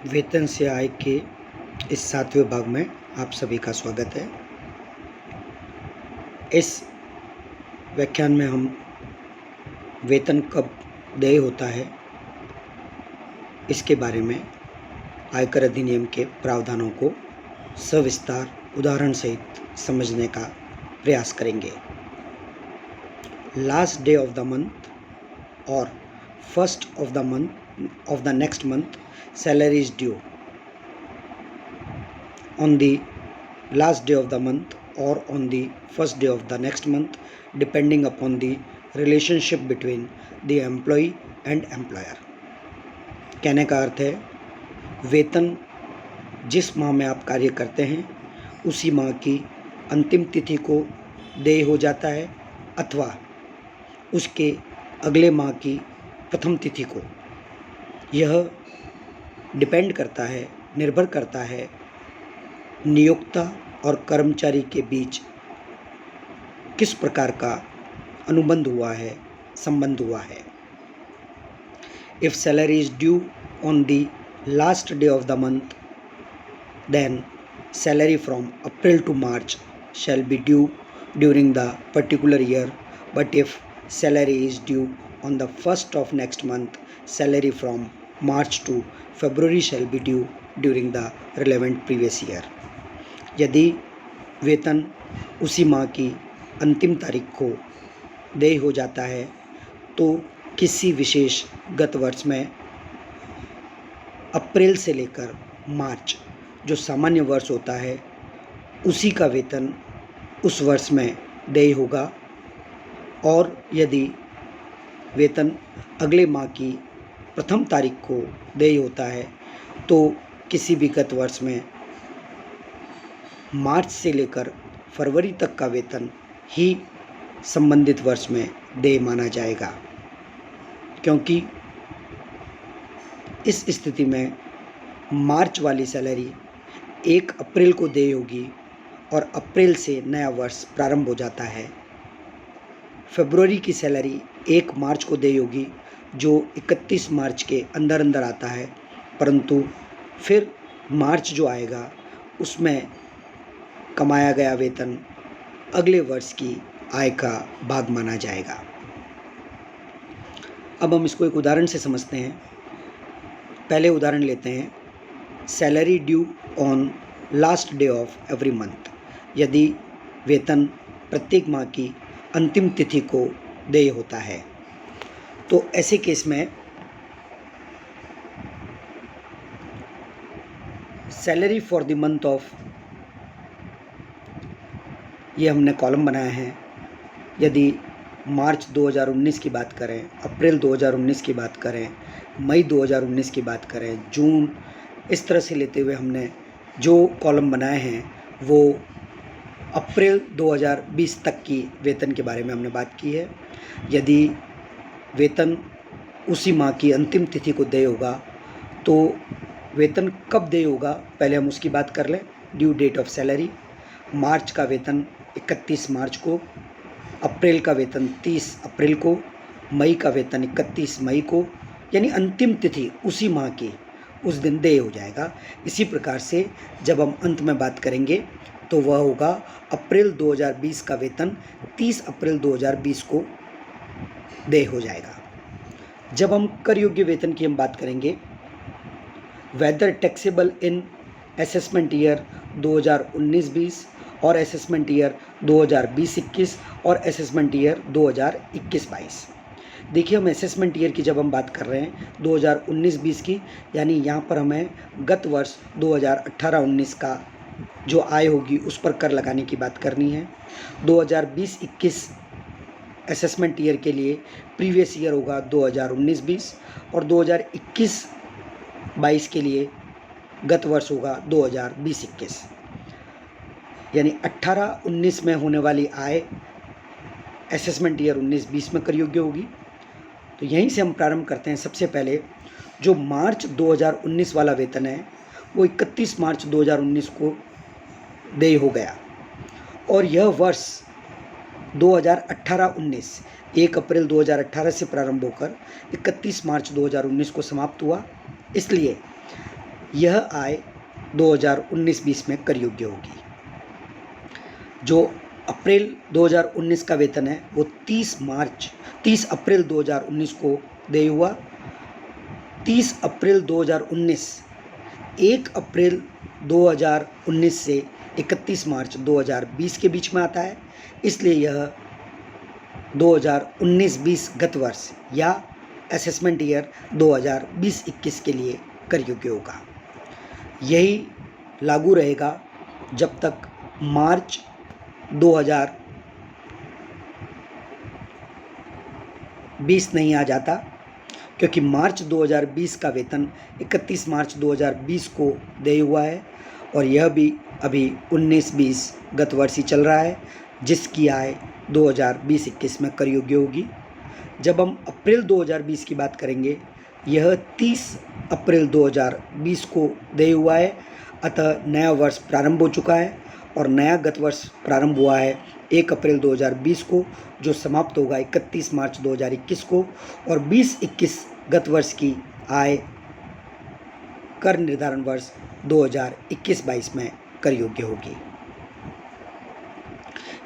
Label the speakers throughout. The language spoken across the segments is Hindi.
Speaker 1: वेतन से आय के इस 7वें भाग में आप सभी का स्वागत है। इस व्याख्यान में हम वेतन कब देय होता है इसके बारे में आयकर अधिनियम के प्रावधानों को सविस्तार उदाहरण सहित समझने का प्रयास करेंगे। Last day of the month और first of the next month salary is due on the last day of the month or on the first day of the next month, depending upon the relationship between the employee and employer। कहने का अर्थ है वेतन जिस माह में आप कार्य करते हैं उसी माह की अंतिम तिथि को देय हो जाता है अथवा उसके अगले माह की प्रथम तिथि को। यह डिपेंड करता है, निर्भर करता है नियोक्ता और कर्मचारी के बीच किस प्रकार का अनुबंध हुआ है, संबंध हुआ है। If salary is due on the last day of the month, then salary from April to March shall be due during the particular year, but if salary is due on the first of next month, salary from March to February shall be due during the relevant previous year। यदि वेतन उसी माह की अंतिम तारीख को देय हो जाता है तो किसी विशेष गत वर्ष में अप्रैल से लेकर मार्च जो सामान्य वर्ष होता है उसी का वेतन उस वर्ष में देय होगा। और यदि वेतन अगले माह की प्रथम तारीख को देय होता है तो किसी भी गत वर्ष में मार्च से लेकर फरवरी तक का वेतन ही संबंधित वर्ष में देय माना जाएगा, क्योंकि इस स्थिति में मार्च वाली सैलरी 1 अप्रैल को देय होगी और अप्रैल से नया वर्ष प्रारंभ हो जाता है। फरवरी की सैलरी 1 मार्च को देय होगी जो 31 मार्च के अंदर अंदर आता है, परंतु फिर मार्च जो आएगा उसमें कमाया गया वेतन अगले वर्ष की आय का भाग माना जाएगा। अब हम इसको एक उदाहरण से समझते हैं। पहले उदाहरण लेते हैं, salary due on last day of every month. यदि वेतन प्रत्येक माह की अंतिम तिथि को देय होता है तो ऐसे केस में salary for the month of, ये हमने कॉलम बनाया है। यदि मार्च 2019 की बात करें, अप्रैल 2019 की बात करें, मई 2019 की बात करें, जून, इस तरह से लेते हुए हमने जो कॉलम बनाए हैं वो अप्रैल 2020 तक की वेतन के बारे में हमने बात की है। यदि वेतन उसी माह की अंतिम तिथि को देय होगा तो वेतन कब देय होगा पहले हम उसकी बात कर लें। ड्यू डेट ऑफ सैलरी, मार्च का वेतन 31 मार्च को, अप्रैल का वेतन 30 अप्रैल को, मई का वेतन 31 मई को, यानी अंतिम तिथि उसी माह की उस दिन देय हो जाएगा। इसी प्रकार से जब हम अंत में बात करेंगे तो वह होगा अप्रैल 2020 का वेतन 30 अप्रैल 2020 को देय हो जाएगा। जब हम कर योग्य वेतन की हम बात करेंगे, whether taxable in assessment year 2019-20 और असेसमेंट ईयर 2020-21 और असेसमेंट ईयर 2021-22। देखिए, हम असेसमेंट ईयर की जब हम बात कर रहे हैं 2019-20 की, यानी यहाँ पर हमें गत वर्ष 2018-19 का जो आय होगी उस पर कर लगाने की बात करनी है। 2020-21 असेसमेंट ईयर के लिए प्रीवियस ईयर होगा 2019-20 और 2021-22 के लिए गत वर्ष होगा 2020-21, यानी 18-19 में होने वाली आय असेसमेंट ईयर 19-20 में कर योग्य होगी। तो यहीं से हम प्रारंभ करते हैं। सबसे पहले जो मार्च 2019 वाला वेतन है वो 31 मार्च 2019 को देय हो गया और यह वर्ष 2018-19 1 अप्रैल 2018 से प्रारंभ होकर 31 मार्च 2019 को समाप्त हुआ। इसलिए यह आय 2019-20 में कर योग्य होगी। जो अप्रैल 2019 का वेतन है वो 30 अप्रैल 2019 को देय हुआ। 30 अप्रैल 2019 1 अप्रैल 2019 से 31 मार्च 2020 के बीच में आता है, इसलिए यह 2019-20 गत वर्ष या असेसमेंट ईयर 2020-21 के लिए कर योग्य होगा। यही लागू रहेगा जब तक मार्च 2020 नहीं आ जाता, क्योंकि मार्च 2020 का वेतन 31 मार्च 2020 को देय हुआ है और यह भी अभी 19-20 गत वर्ष ही चल रहा है, जिसकी आय 2020-21 में कर योग्य होगी। जब हम अप्रैल 2020 की बात करेंगे, यह 30 अप्रैल 2020 को देय हुआ है, अतः नया वर्ष प्रारंभ हो चुका है और नया गत वर्ष प्रारंभ हुआ है 1 अप्रैल 2020 को, जो समाप्त होगा 31 मार्च 2021 को, और 20-21 गत वर्ष की आय कर निर्धारण वर्ष 2021-22 में कर योग्य होगी।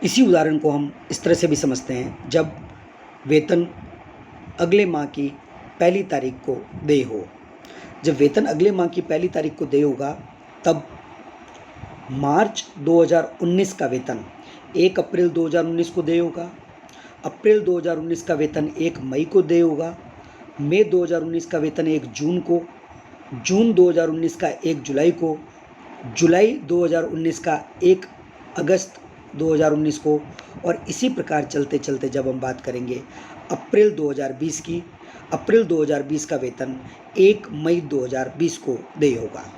Speaker 1: इसी उदाहरण को हम इस तरह से भी समझते हैं, जब वेतन अगले माह की पहली तारीख को देय हो। जब वेतन अगले माह की पहली तारीख को देय होगा, तब मार्च 2019 का वेतन 1 अप्रैल 2019 को देय होगा। अप्रैल 2019 का वेतन 1 मई को देय होगा। मई 2019 का वेतन 1 जून को, जून 2019 का 1 जुलाई को, जुलाई 2019 का 1 अगस्त 2019 को, और इसी प्रकार चलते चलते जब हम बात करेंगे अप्रैल 2020 की, अप्रैल 2020 का वेतन 1 मई 2020 को देय होगा।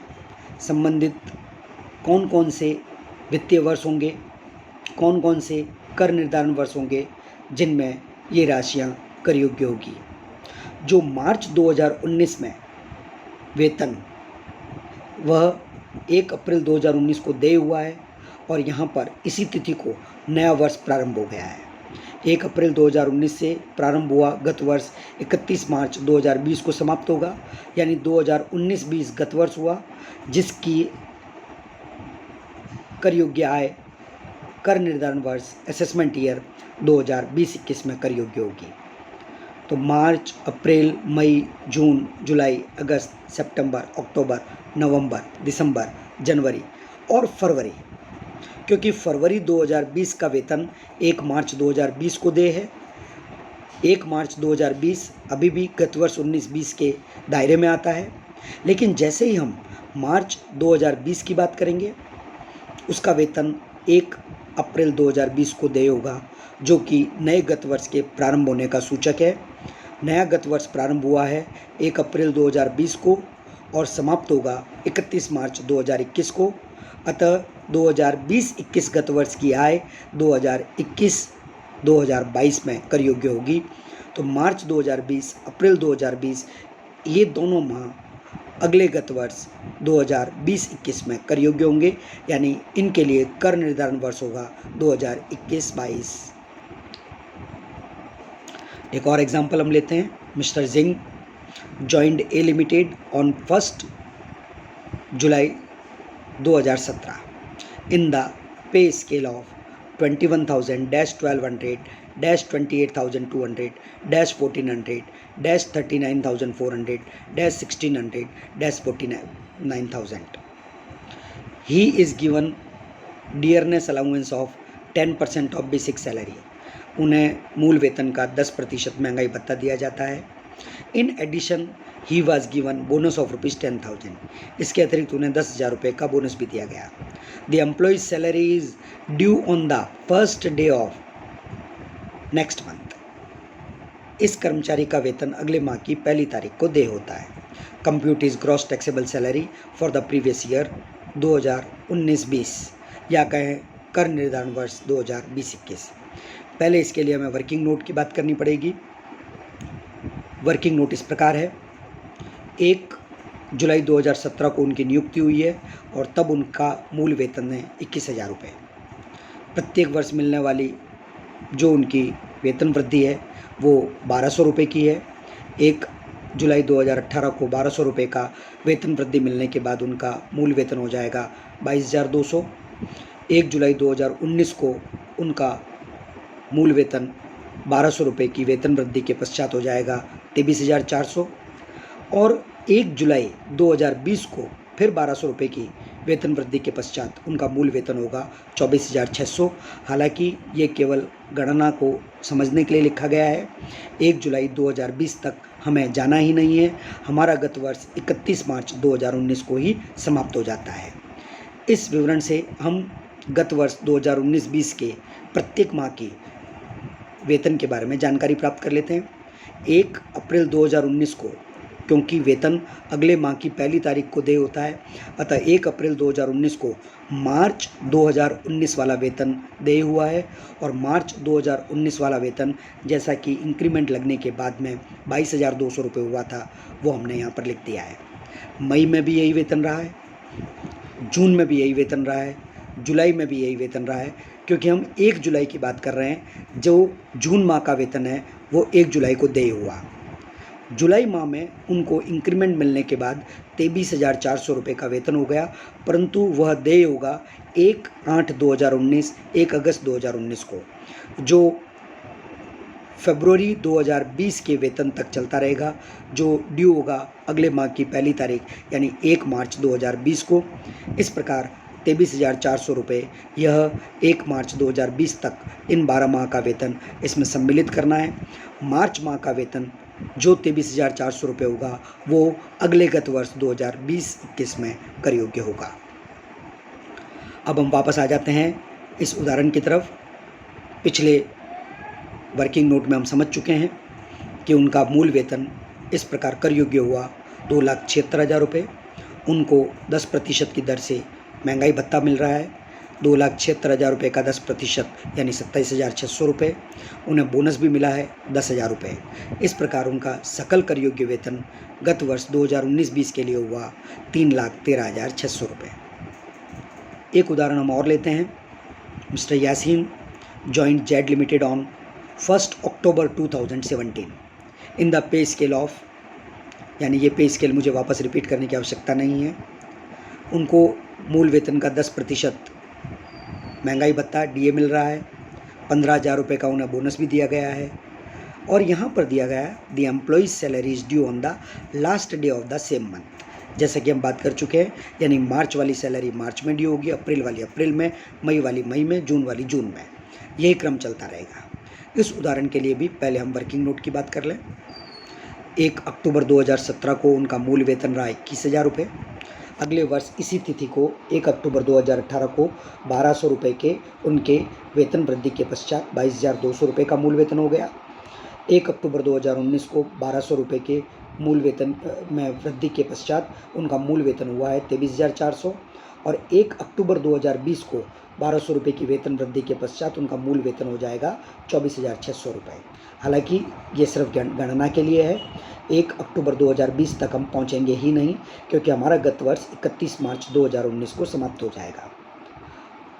Speaker 1: संबंधित कौन कौन से वित्तीय वर्ष होंगे, कौन कौन से कर निर्धारण वर्ष होंगे जिनमें ये राशियां कर योग्य होगी। जो मार्च 2019 में वेतन वह 1 अप्रैल 2019 को देय हुआ है और यहाँ पर इसी तिथि को नया वर्ष प्रारंभ हो गया है। 1 अप्रैल 2019 से प्रारंभ हुआ गत वर्ष 31 मार्च 2020 को समाप्त होगा, यानी 2019-20 गत वर्ष हुआ, जिसकी कर योग्य आय कर निर्धारण वर्ष असेसमेंट ईयर 2020-21 में कर योग्य होगी। तो मार्च, अप्रैल, मई, जून, जुलाई, अगस्त, सितंबर, अक्टूबर, नवंबर, दिसंबर, जनवरी और फरवरी, क्योंकि फरवरी 2020 का वेतन 1 मार्च 2020 को देय है। 1 मार्च 2020 अभी भी गत वर्ष 19-20 के दायरे में आता है, लेकिन जैसे ही हम मार्च 2020 की बात करेंगे, उसका वेतन 1 अप्रैल 2020 को देय होगा, जो कि नए गत वर्ष के प्रारंभ होने का सूचक है। नया गत वर्ष प्रारंभ हुआ है 1 अप्रैल 2020 को और समाप्त होगा 31 मार्च 2021 को, अतः 2020-21 गत वर्ष की आय 2021-2022 में कर योग्य होगी। तो मार्च 2020, अप्रैल 2020 ये दोनों माह अगले गत वर्ष 2020-21 में कर योग्य होंगे, यानी इनके लिए कर निर्धारण वर्ष होगा 2021-22। एक और एग्जाम्पल हम लेते हैं। Mister Jing joined a limited on 1 जुलाई 2017 in the pay scale of 21,000-1200-28,200-139,400-1600-49,000. He is given dearness allowance of 10% of basic salary. उन्हें मूल वेतन का 10% महंगाई भत्ता दिया जाता है। In addition he was given bonus of ₹10,000. इसके अतिरिक्त उन्हें 10,000 रुपये का बोनस भी दिया गया। The employees salary is due on the first day of next month. इस कर्मचारी का वेतन अगले माह की पहली तारीख को देय होता है। Compute is gross taxable salary for the previous year 2019-20 या कहें कर निर्धारण वर्ष 2020-21। पहले इसके लिए हमें वर्किंग नोट की बात करनी पड़ेगी। वर्किंग नोट इस प्रकार है। 1 जुलाई 2017 को उनकी नियुक्ति हुई है और तब उनका मूल वेतन है 21,000 रुपये। प्रत्येक वर्ष मिलने वाली जो उनकी वेतन वृद्धि है वो 1,200 रुपये की है। 1 जुलाई 2018 को 1200 रुपये का वेतन वृद्धि मिलने के बाद उनका मूल वेतन हो जाएगा 22,200। 1 जुलाई 2019 को उनका मूल वेतन 1200 रुपये की वेतन वृद्धि के पश्चात हो जाएगा 23,400। और 1 जुलाई 2020 को फिर 1200 रुपये की वेतन वृद्धि के पश्चात उनका मूल वेतन होगा 24,600। हालांकि ये केवल गणना को समझने के लिए लिखा गया है। 1 जुलाई 2020 तक हमें जाना ही नहीं है, हमारा गत वर्ष 31 मार्च 2019 को ही समाप्त हो जाता है। इस विवरण से हम गत वर्ष 2019-20 के प्रत्येक माह की वेतन के बारे में जानकारी प्राप्त कर लेते हैं। 1 अप्रैल 2019 को, क्योंकि वेतन अगले माह की पहली तारीख को देय होता है, अतः 1 अप्रैल 2019 को मार्च 2019 वाला वेतन देय हुआ है। और मार्च 2019 वाला वेतन जैसा कि इंक्रीमेंट लगने के बाद में 22,200 रुपये हुआ था, वो हमने यहाँ पर लिख दिया है। मई में भी यही वेतन रहा है, जून में भी यही वेतन रहा है, जुलाई में भी यही वेतन रहा है। क्योंकि हम 1 जुलाई की बात कर रहे हैं, जो जून माह का वेतन है वो 1 जुलाई को देय हुआ। जुलाई माह में उनको इंक्रीमेंट मिलने के बाद 23,400 रुपये का वेतन हो गया, परंतु वह देय होगा 1/8/2019, 1 अगस्त 2019 को, जो फरवरी 2020 के वेतन तक चलता रहेगा, जो ड्यू होगा अगले माह की पहली तारीख यानी 1 मार्च 2020 को। इस प्रकार 23,400 रुपये यह 1 मार्च 2020 तक इन 12 माह का वेतन इसमें सम्मिलित करना है। मार्च माह का वेतन जो 23,400 रुपये होगा वो अगले गत वर्ष 2020-21 में कर योग्य होगा। अब हम वापस आ जाते हैं इस उदाहरण की तरफ। पिछले वर्किंग नोट में हम समझ चुके हैं कि उनका मूल वेतन इस प्रकार कर योग्य हुआ 2,76,000 रुपये। उनको 10% की दर से महंगाई भत्ता मिल रहा है, 2,76,000 रुपये का 10% यानी 27,600 रुपये। उन्हें बोनस भी मिला है 10,000 रुपये। इस प्रकार उनका सकल कर योग्य वेतन गत वर्ष 2019-20 के लिए हुआ 3,13,600 रुपये। एक उदाहरण हम और लेते हैं। Mister Yasin joint Z limited on 1 October 2017 in the pay scale of, यानी ये पे स्केल मुझे वापस रिपीट करने की आवश्यकता नहीं है। उनको मूल वेतन का 10% महंगाई भत्ता डीए मिल रहा है, 15,000 रुपये का उन्हें बोनस भी दिया गया है। और यहाँ पर दिया गया है the employees salary is due on the last day of the same month. जैसा कि हम बात कर चुके हैं, यानी मार्च वाली सैलरी मार्च में ड्यू होगी, अप्रैल वाली अप्रैल में, मई वाली मई में, जून वाली जून में। यही क्रम चलता रहेगा। इस उदाहरण के लिए भी पहले हम वर्किंग नोट की बात कर लें। 1 अक्टूबर 2017 को उनका मूल वेतन रहा 21,000 रुपये। अगले वर्ष इसी तिथि को 1 अक्टूबर 2018 को 1,200 रुपये के उनके वेतन वृद्धि के पश्चात 22,200 रुपये का मूल वेतन हो गया। 1 अक्टूबर 2019 को 1,200 रुपये के मूल वेतन में वृद्धि के पश्चात उनका मूल वेतन हुआ है 23,400। और 1 अक्टूबर 2020 को 1,200 रुपये की वेतन वृद्धि के पश्चात उनका मूल वेतन हो जाएगा 24,600 रुपये। हालांकि ये सिर्फ गणना के लिए है। 1 अक्टूबर 2020 तक हम पहुंचेंगे ही नहीं, क्योंकि हमारा गत वर्ष 31 मार्च 2019 को समाप्त हो जाएगा।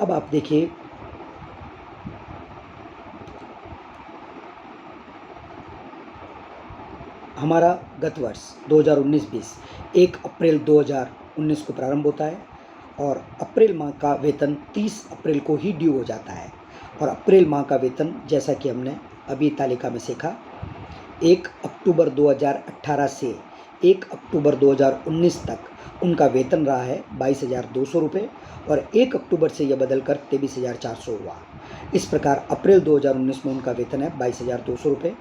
Speaker 1: अब आप देखिए, हमारा गत वर्ष 2019-20 1 अप्रैल 2019 को प्रारंभ होता है और अप्रैल माह का वेतन 30 अप्रैल को ही ड्यू हो जाता है। और अप्रैल माह का वेतन, जैसा कि हमने अभी तालिका में सीखा, 1 अक्टूबर 2018 से 1 अक्टूबर 2019 तक उनका वेतन रहा है 22,200 रुपये और 1 अक्टूबर से यह बदलकर 23,400 हुआ। इस प्रकार अप्रैल 2019 में उनका वेतन है 22,200 रुपये,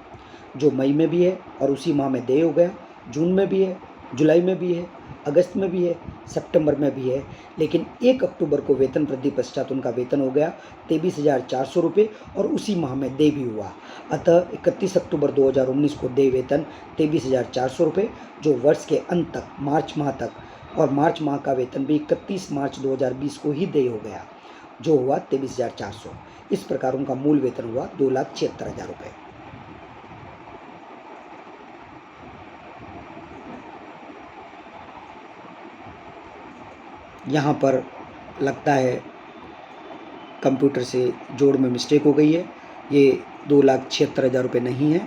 Speaker 1: जो मई में भी है और उसी माह में देय हो गया, जून में भी है, जुलाई में भी है, अगस्त में भी है, सितंबर में भी है। लेकिन 1 अक्टूबर को वेतन वृद्धि पश्चात उनका वेतन हो गया 23,400 रुपये और उसी माह में देय भी हुआ। अतः 31 अक्टूबर 2019 को देय वेतन 23,400 रुपये, जो वर्ष के अंत तक मार्च माह तक, और मार्च माह का वेतन भी 31 मार्च 2020 को ही देय हो गया, जो हुआ 23,400। इस प्रकार उनका मूल वेतन हुआ 2,76,000 रुपये। यहाँ पर लगता है कंप्यूटर से जोड़ में मिस्टेक हो गई है। ये 2,76,000 रुपये नहीं है,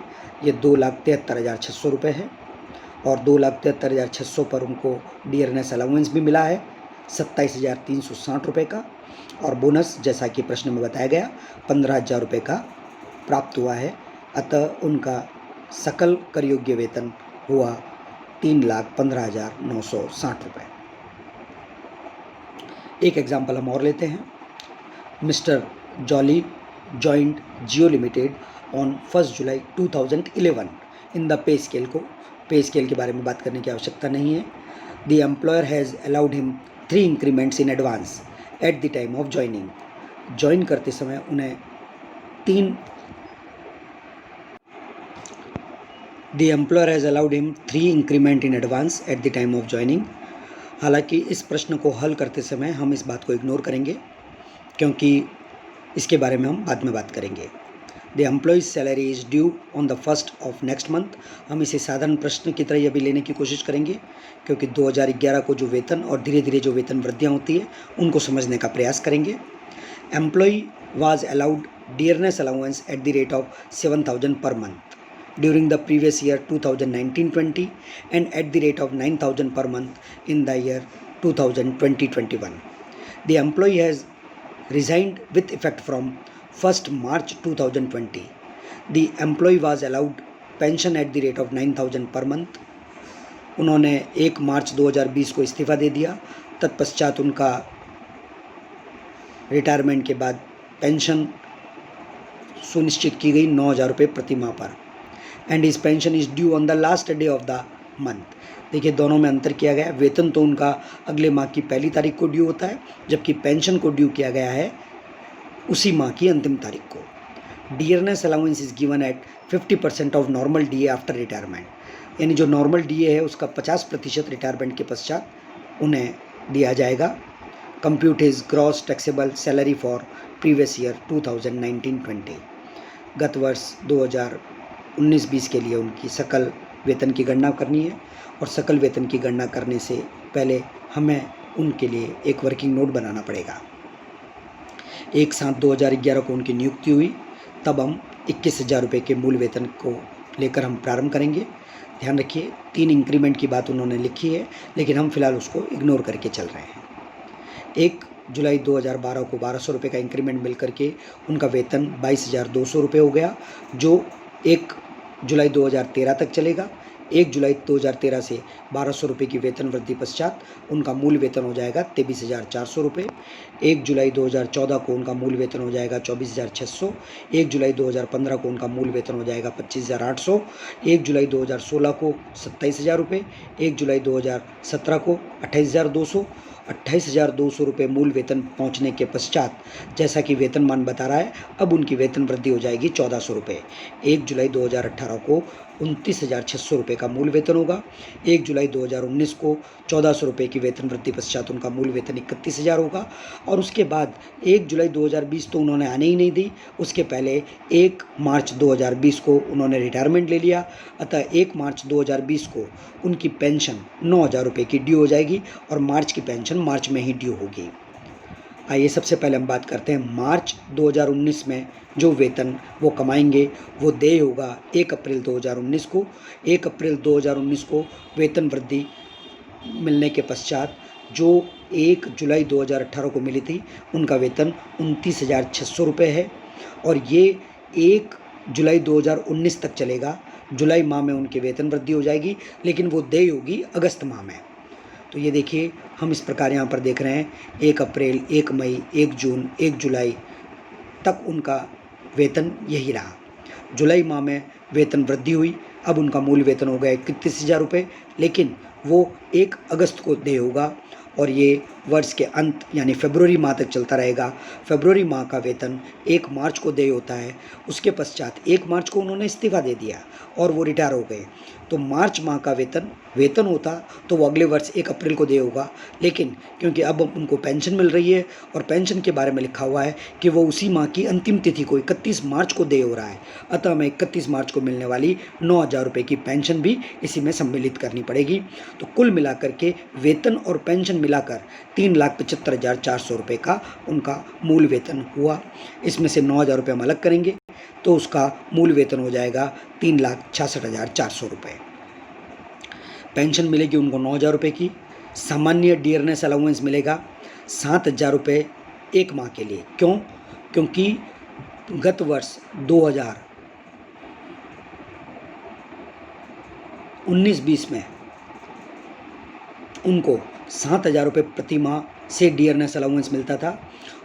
Speaker 1: ये 2,73,600 रुपये है। और 2,73,600 पर उनको डियरनेस अलाउंस भी मिला है 27,360 रुपये का, और बोनस जैसा कि प्रश्न में बताया गया 15,000 रुपये का प्राप्त हुआ है। अतः उनका सकल कर योग्य वेतन हुआ 3,15,960 रुपये। एक एग्जाम्पल हम और लेते हैं। Mister jolly joint Jio limited on 1 July 2011। In the pay scale के बारे में बात करने की आवश्यकता नहीं है। The employer has allowed him 3 increments in advance at the time of joining. Join करते समय उन्हें 3 the employer has allowed him 3 increment in advance at the time of joining. हालांकि इस प्रश्न को हल करते समय हम इस बात को इग्नोर करेंगे, क्योंकि इसके बारे में हम बाद में बात करेंगे। The employees salary is due on the 1st of next month. हम इसे साधारण प्रश्न की तरह ही अभी लेने की कोशिश करेंगे, क्योंकि 2011 को जो वेतन और धीरे धीरे जो वेतन वृद्धियाँ होती है उनको समझने का प्रयास करेंगे। Employee was allowed dearness allowance at the rate of 7,000 per month during the previous year 2019-20 and at the rate of 9,000 per month in the year 2020-21. The employee has resigned with effect from 1st March 2020. The employee was allowed pension at the rate of 9,000 per month. उन्होंने 1 मार्च 2020 को इस्तीफ़ा दे दिया। तत्पश्चात उनका रिटायरमेंट के बाद पेंशन सुनिश्चित की गई 9,000 रुपये प्रति माह पर। And his pension is due on the last day of the month. देखिए, दोनों में अंतर किया गया है। वेतन तो उनका अगले माह की 1 तारीख को ड्यू होता है, जबकि पेंशन को ड्यू किया गया है उसी माह की अंतिम तारीख को। Dearness allowance is given at 50% of normal DA after retirement, यानी जो नॉर्मल डीए है उसका 50% रिटायरमेंट के पश्चात उन्हें दिया जाएगा। Compute is gross taxable salary for previous year 2019-20। गत वर्ष 2019-20 के लिए उनकी सकल वेतन की गणना करनी है, और सकल वेतन की गणना करने से पहले हमें उनके लिए एक वर्किंग नोट बनाना पड़ेगा। 1/7/2011 को उनकी नियुक्ति हुई, तब हम 21,000 रुपये के मूल वेतन को लेकर हम प्रारंभ करेंगे। ध्यान रखिए, 3 इंक्रीमेंट की बात उन्होंने लिखी है, लेकिन हम फिलहाल उसको इग्नोर करके चल रहे हैं। 1 जुलाई 2012 को 1,200 रुपये का इंक्रीमेंट मिल करके उनका वेतन 22,200 रुपये हो गया, जो 1 जुलाई 2013 तक चलेगा। 1 जुलाई 2013 से 1,200 रुपये की वेतन वृद्धि पश्चात उनका मूल वेतन हो जाएगा 23,400 रुपये। 1 जुलाई 2014 को उनका मूल वेतन हो जाएगा 24,600। 1 जुलाई 2015 को उनका मूल वेतन हो जाएगा 25,800। 1 जुलाई 2016 को 27,000 रुपये। 1 जुलाई 2017 को 28,200। 28,200 रुपये मूल वेतन पहुंचने के पश्चात, जैसा कि वेतनमान बता रहा है, अब उनकी वेतन वृद्धि हो जाएगी 1,400 रुपये। 1 जुलाई 2018 को 29,600 रुपये का मूल वेतन होगा। 1 जुलाई 2019 को 1,400 रुपये की वेतन वृद्धि पश्चात उनका मूल वेतन 31,000 होगा। और उसके बाद 1 जुलाई 2020 तो उन्होंने आने ही नहीं दी, उसके पहले 1 मार्च 2020 को उन्होंने रिटायरमेंट ले लिया। अतः 1 मार्च 2020 को उनकी पेंशन 9,000 रुपये की ड्यू हो जाएगी, और मार्च की पेंशन मार्च में ही ड्यू होगी। आइए सबसे पहले हम बात करते हैं मार्च 2019 में जो वेतन वो कमाएंगे वो देय होगा 1 अप्रैल 2019 को। 1 अप्रैल 2019 को वेतन वृद्धि मिलने के पश्चात जो 1 जुलाई 2018 को मिली थी उनका वेतन 29,600 रुपये है, और ये 1 जुलाई 2019 तक चलेगा। जुलाई माह में उनकी वेतन वृद्धि हो जाएगी, लेकिन वो देय होगी अगस्त माह में। तो ये देखिए, हम इस प्रकार यहाँ पर देख रहे हैं 1 अप्रैल, 1 मई, 1 जून, 1 जुलाई तक उनका वेतन यही रहा। जुलाई माह में वेतन वृद्धि हुई, अब उनका मूल वेतन हो गया 31,000 रुपये, लेकिन वो 1 अगस्त को देय होगा, और ये वर्ष के अंत यानी फरवरी माह तक चलता रहेगा। फरवरी माह का वेतन 1 मार्च को देय होता है। उसके पश्चात 1 मार्च को उन्होंने इस्तीफ़ा दे दिया और वो रिटायर हो गए, तो मार्च माह का वेतन होता तो वो अगले वर्ष 1 अप्रैल को देय होगा। लेकिन क्योंकि अब उनको पेंशन मिल रही है और पेंशन के बारे में लिखा हुआ है कि वो उसी माह की अंतिम तिथि को 31 मार्च को देय हो रहा है, अतः हमें 31 मार्च को मिलने वाली 9,000 रुपये की पेंशन भी इसी में सम्मिलित करनी पड़ेगी। तो कुल मिलाकर के वेतन और पेंशन मिलाकर 3,75,400 रुपये का उनका मूल वेतन हुआ। इसमें से 9,000 रुपये हम अलग करेंगे तो उसका मूल वेतन हो जाएगा 3,66,400 रुपये। पेंशन मिलेगी उनको 9,000 रुपये की। सामान्य डियरनेस अलाउंस मिलेगा 7,000 रुपये एक माह के लिए। क्यों? क्योंकि गत वर्ष 2019-20 में उनको 7,000 रुपये प्रति माह से डियरनेस अलाउंस मिलता था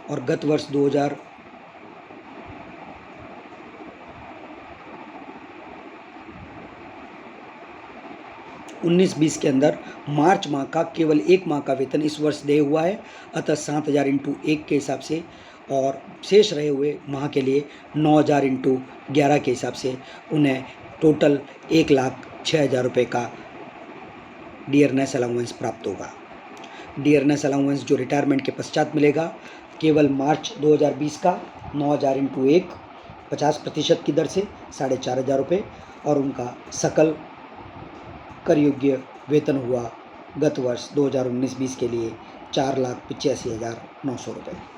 Speaker 1: और गत वर्ष 2019-20 के अंदर मार्च माह का केवल एक माह का वेतन इस वर्ष देय हुआ है। अतः 7,000 इंटू 1 के हिसाब से और शेष रहे हुए माह के लिए 9,000 इंटू 11 के हिसाब से उन्हें टोटल 1,06,000 रुपये का डियरनेस अलाउंस प्राप्त होगा। डियरनेस अलाउंस जो रिटायरमेंट के पश्चात मिलेगा केवल मार्च 2020 का 9,000 इंटू 1 50% की दर से 4,500 रुपये और उनका सकल कर योग्य वेतन हुआ गत वर्ष 2019-20 के लिए 4,85,900 रुपये।